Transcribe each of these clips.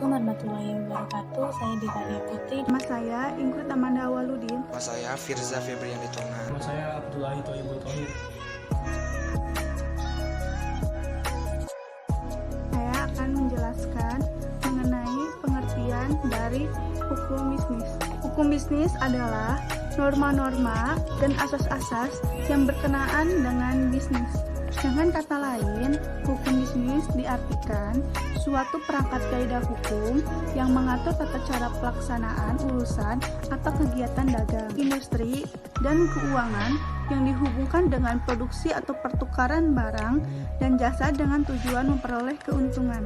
Assalamualaikum warahmatullahi wabarakatuh. Saya Dita Putri. Nama saya Ingrid Amanda Awaludin. Nama saya Firza Febriani Tonga. Nama saya Abdullahi Thoibul Thohir. Saya akan menjelaskan mengenai pengertian dari hukum bisnis. Hukum bisnis adalah norma-norma dan asas-asas yang berkenaan dengan bisnis. Dengan kata lain, hukum bisnis diartikan suatu perangkat kaidah hukum yang mengatur tata cara pelaksanaan urusan atau kegiatan dagang, industri, dan keuangan yang dihubungkan dengan produksi atau pertukaran barang dan jasa dengan tujuan memperoleh keuntungan.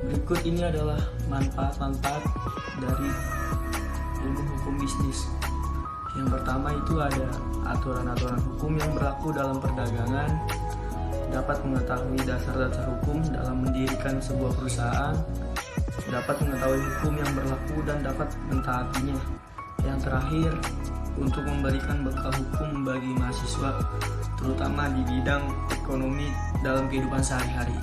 Berikut ini adalah manfaat-manfaat dari ilmu hukum bisnis. Yang pertama itu ada aturan-aturan hukum yang berlaku dalam perdagangan, dapat mengetahui dasar-dasar hukum dalam mendirikan sebuah perusahaan, dapat mengetahui hukum yang berlaku dan dapat mentaatinya. Yang terakhir, untuk memberikan bekal hukum bagi mahasiswa, terutama di bidang ekonomi dalam kehidupan sehari-hari.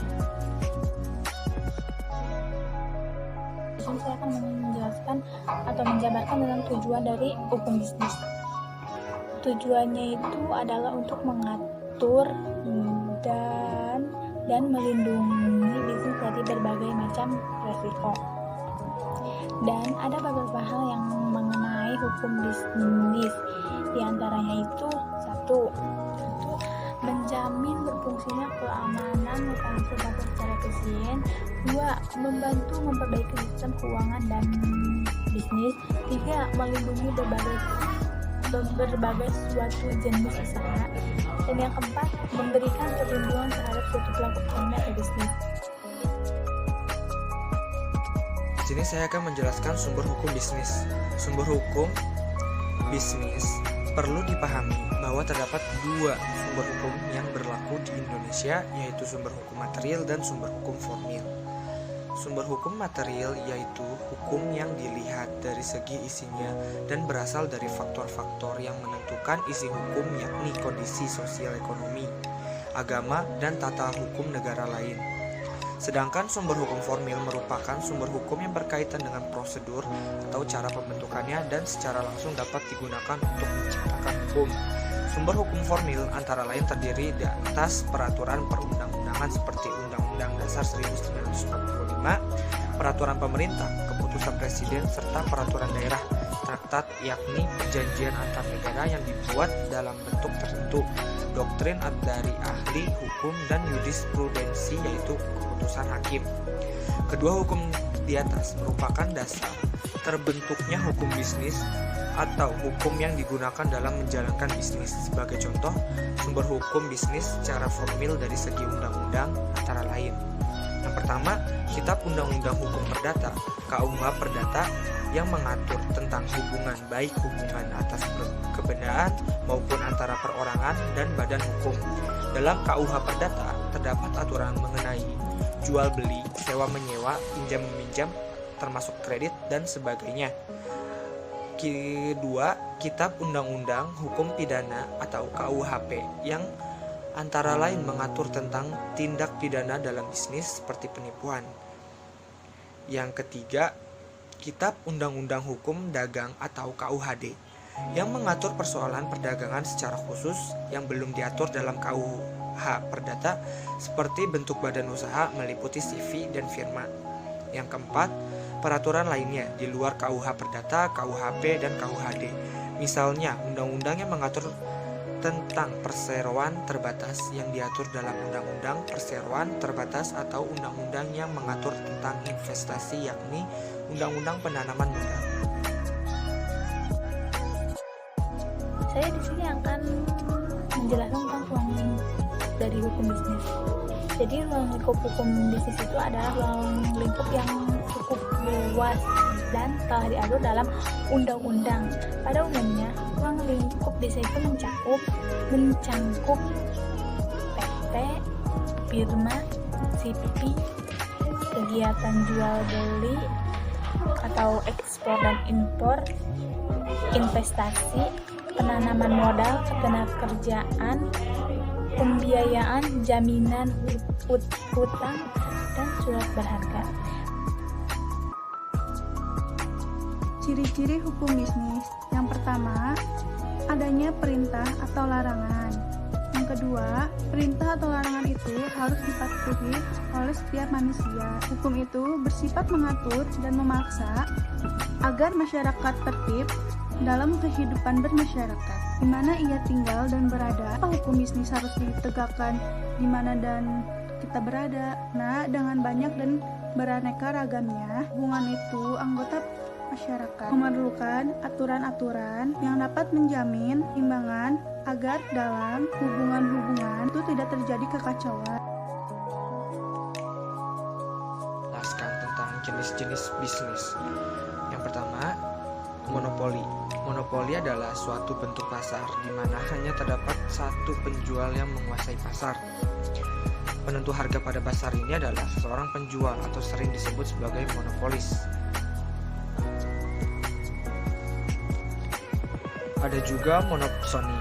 Saya akan menjelaskan atau menjabarkan tentang tujuan dari hukum bisnis. Tujuannya itu adalah untuk mengatur dan melindungi bisnis dari berbagai macam resiko. Dan ada beberapa hal yang mengenai hukum bisnis. Di antaranya itu satu, menjamin berfungsinya keamanan mekanisme pasar secara efisien. 2. Membantu memperbaiki sistem keuangan dan bisnis. 3. Melindungi berbagai suatu jenis usaha. Dan yang keempat, memberikan perlindungan terhadap suatu pelaku usaha atau bisnis. Di sini saya akan menjelaskan sumber hukum bisnis. Sumber hukum bisnis perlu dipahami bahwa terdapat dua sumber hukum yang berlaku di Indonesia, yaitu sumber hukum material dan sumber hukum formil. Sumber hukum material yaitu hukum yang dilihat dari segi isinya dan berasal dari faktor-faktor yang menentukan isi hukum, yakni kondisi sosial ekonomi, agama, dan tata hukum negara lain. Sedangkan sumber hukum formil merupakan sumber hukum yang berkaitan dengan prosedur atau cara pembentukannya dan secara langsung dapat digunakan untuk menciptakan hukum. Sumber hukum formil antara lain terdiri di atas peraturan perundang-undangan seperti Undang-Undang Dasar 1945, peraturan pemerintah, keputusan presiden, serta peraturan daerah, traktat yakni perjanjian antar negara yang dibuat dalam bentuk tertentu, doktrin dari ahli hukum, dan jurisprudensi yaitu keputusan hakim. Kedua hukum di atas merupakan dasar terbentuknya hukum bisnis atau hukum yang digunakan dalam menjalankan bisnis. Sebagai contoh, sumber hukum bisnis secara formil dari segi undang-undang antara lain. Yang pertama, Kitab Undang-Undang Hukum Perdata (KUH Perdata) yang mengatur tentang hubungan, baik hubungan atas kebendaan maupun antara perorangan dan badan hukum. Dalam KUH Perdata terdapat aturan mengenai jual beli, sewa menyewa, pinjam meminjam, termasuk kredit dan sebagainya. Kedua, Kitab Undang-Undang Hukum Pidana atau KUHP yang antara lain mengatur tentang tindak pidana dalam bisnis seperti penipuan. Yang ketiga, Kitab Undang-Undang Hukum Dagang atau KUHD yang mengatur persoalan perdagangan secara khusus yang belum diatur dalam KUH Perdata seperti bentuk badan usaha meliputi CV dan firma. Yang keempat, peraturan lainnya di luar KUH Perdata, KUHP, dan KUHD. Misalnya, undang-undang yang mengatur tentang perseroan terbatas yang diatur dalam Undang-Undang Perseroan Terbatas atau undang-undang yang mengatur tentang investasi yakni Undang-Undang Penanaman Modal. Saya di sini akan menjelaskan tentang ruang lingkup dari hukum bisnis. Jadi ruang lingkup hukum bisnis itu adalah ruang lingkup yang cukup luas dan telah diatur dalam undang-undang. Pada umumnya, ruang lingkup bisnis itu mencangkup PT, firma, CP, kegiatan jual beli atau ekspor dan impor, investasi, penanaman modal, ketenagakerjaan, pembiayaan, jaminan hutang, dan surat berharga. Ciri-ciri hukum bisnis. Yang pertama, adanya perintah atau larangan. Yang kedua, perintah atau larangan itu harus dipatuhi oleh setiap manusia. Hukum itu bersifat mengatur dan memaksa agar masyarakat tertib dalam kehidupan bermasyarakat, di mana ia tinggal dan berada. Hukum bisnis harus ditegakkan di mana dan kita berada. Nah, dengan banyak dan beraneka ragamnya, hubungan itu anggota masyarakat memerlukan aturan-aturan yang dapat menjamin imbangan agar dalam hubungan-hubungan itu tidak terjadi kekacauan. Jelaskan tentang jenis-jenis bisnis. Yang pertama, monopoli. Monopoli adalah suatu bentuk pasar di mana hanya terdapat satu penjual yang menguasai pasar. Penentu harga pada pasar ini adalah seseorang penjual atau sering disebut sebagai monopolis. Ada juga monopsoni.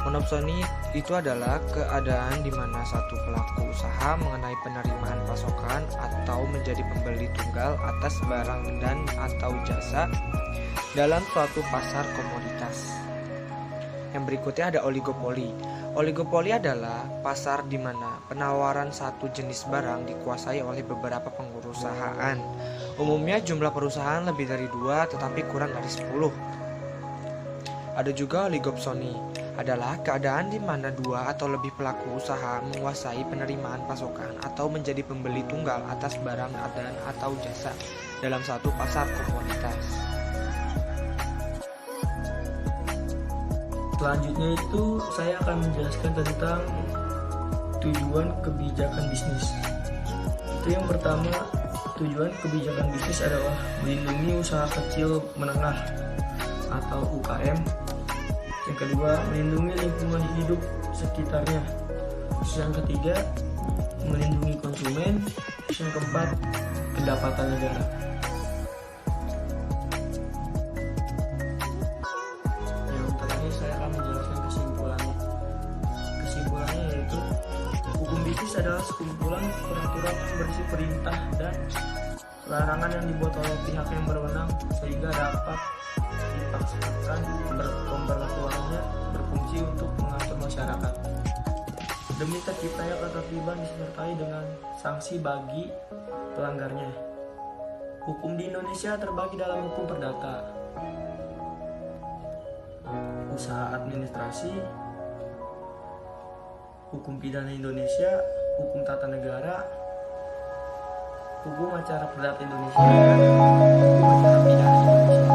Monopsoni itu adalah keadaan di mana satu pelaku usaha mengenai penerimaan pasokan atau menjadi pembeli tunggal atas barang dan atau jasa dalam suatu pasar komoditas. Yang berikutnya ada oligopoli. Oligopoli adalah pasar di mana penawaran satu jenis barang dikuasai oleh beberapa pengusahaan. Umumnya jumlah perusahaan lebih dari 2 tetapi kurang dari 10. Ada juga oligopsoni, adalah keadaan di mana 2 atau lebih pelaku usaha menguasai penerimaan pasokan atau menjadi pembeli tunggal atas barang dan atau jasa dalam satu pasar komoditas. Selanjutnya itu saya akan menjelaskan tentang tujuan kebijakan bisnis. Itu yang pertama, tujuan kebijakan bisnis adalah melindungi usaha kecil menengah atau UKM. Yang kedua, melindungi lingkungan hidup sekitarnya. Yang ketiga, melindungi konsumen. Yang keempat, pendapatan negara. Yang terakhir saya akan menjelaskan kesimpulannya. Kesimpulannya yaitu hukum bisnis adalah sekumpulan peraturan yang berisi perintah dan larangan yang dibuat oleh pihak yang berwenang sehingga dapat dipaksakan pemberlakuannya berfungsi untuk mengatur masyarakat. Demi terciptanya ketertiban disertai dengan sanksi bagi pelanggarnya. Hukum di Indonesia terbagi dalam hukum perdata, usaha administrasi, hukum pidana Indonesia, hukum tata negara, hukum acara perdata Indonesia, dan hukum acara pidana Indonesia.